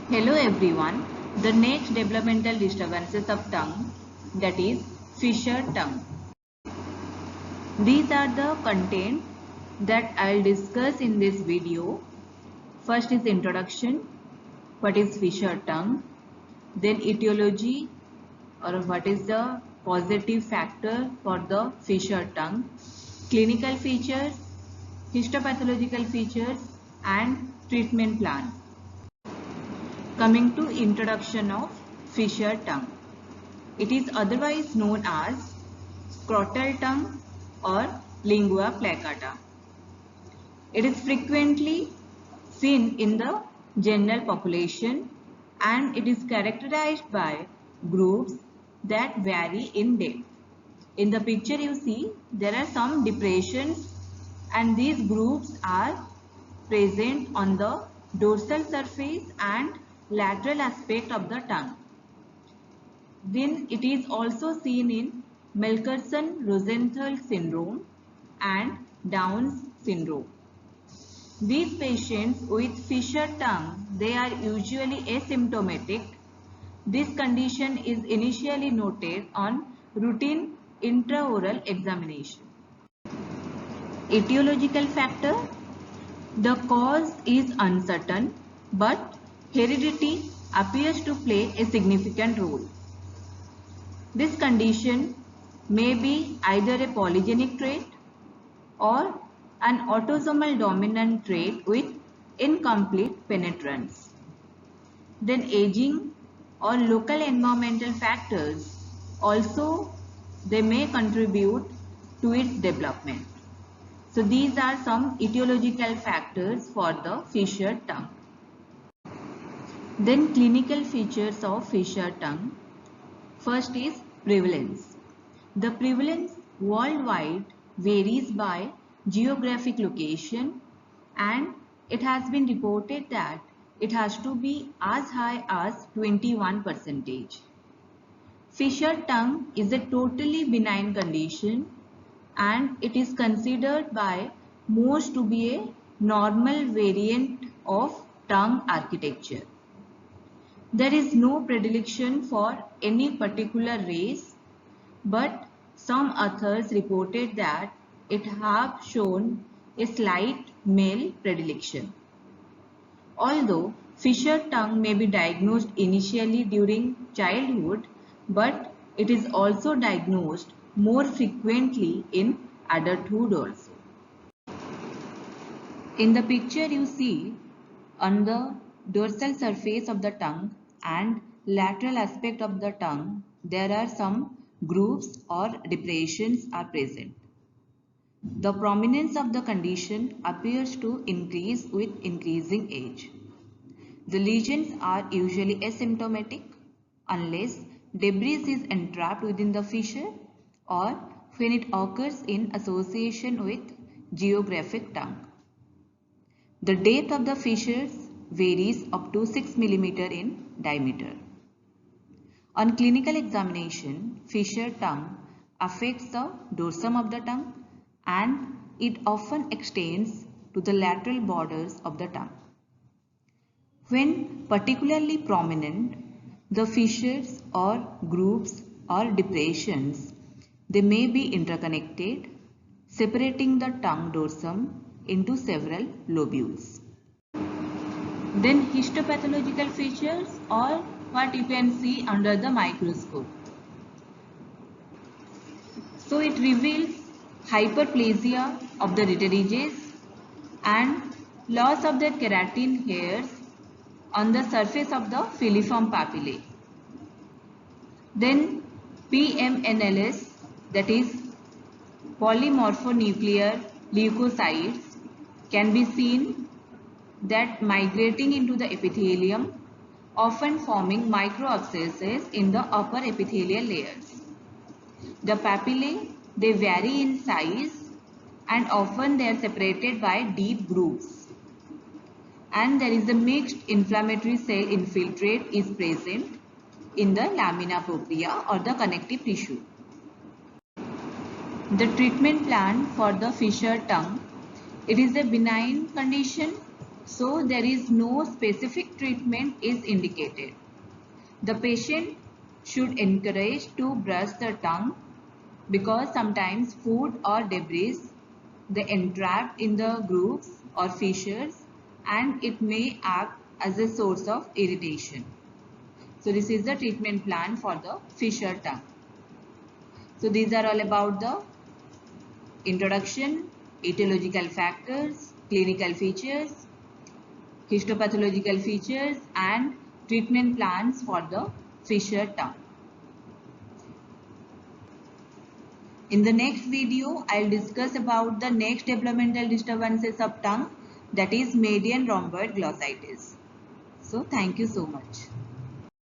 Hello everyone. The next developmental disturbances of tongue, that is fissured tongue. These are the content that I'll discuss in this video. First is introduction, what is fissured tongue, then etiology or what is the positive factor for the fissured tongue, clinical features, histopathological features and treatment plan. Coming to introduction of fissured tongue. It is otherwise known as scrotal tongue or lingua placata. It is frequently seen in the general population and it is characterized by groups that vary in depth. In the picture you see there are some depressions and these groups are present on the dorsal surface and lateral aspect of the tongue. Then it is also seen in Melkerson-Rosenthal syndrome and Down's syndrome. These patients with fissured tongue, they are usually asymptomatic. This condition is initially noted on routine intraoral examination. Etiological factor. The cause is uncertain, but heredity appears to play a significant role. This condition may be either a polygenic trait or an autosomal dominant trait with incomplete penetrance. Then aging or local environmental factors also they may contribute to its development. So these are some etiological factors for the fissured tongue. Then clinical features of fissured tongue. First is prevalence. The prevalence worldwide varies by geographic location and it has been reported that it has to be as high as 21%. Fissured tongue is a totally benign condition and it is considered by most to be a normal variant of tongue architecture. There is no predilection for any particular race, but some authors reported that it have shown a slight male predilection. Although fissured tongue may be diagnosed initially during childhood, but it is also diagnosed more frequently in adulthood also. In the picture you see on the dorsal surface of the tongue and lateral aspect of the tongue, there are some grooves or depressions are present. The prominence of the condition appears to increase with increasing age. The lesions are usually asymptomatic unless debris is entrapped within the fissure or when it occurs in association with geographic tongue. The depth of the fissures varies up to 6 mm in diameter. On clinical examination, fissured tongue affects the dorsum of the tongue and it often extends to the lateral borders of the tongue. When particularly prominent, the fissures or grooves or depressions, they may be interconnected, separating the tongue dorsum into several lobules. Then histopathological features or what you can see under the microscope. So it reveals hyperplasia of the rhyteriges and loss of the keratin hairs on the surface of the filiform papillae. Then PMNLS, that is polymorphonuclear leukocytes, can be seen that migrating into the epithelium, often forming microabscesses in the upper epithelial layers. The papillae, they vary in size and often they are separated by deep grooves. And there is a mixed inflammatory cell infiltrate is present in the lamina propria or the connective tissue. The treatment plan for the fissured tongue, it is a benign condition So there is no specific treatment is indicated. The patient should encourage to brush the tongue because sometimes food or debris they entrap in the grooves or fissures and it may act as a source of irritation. So this is the treatment plan for the fissured tongue. So these are all about the introduction, etiological factors, clinical features, histopathological features and treatment plans for the fissured tongue. In the next video, I will discuss about the next developmental disturbances of tongue, that is median rhomboid glossitis. So thank you so much.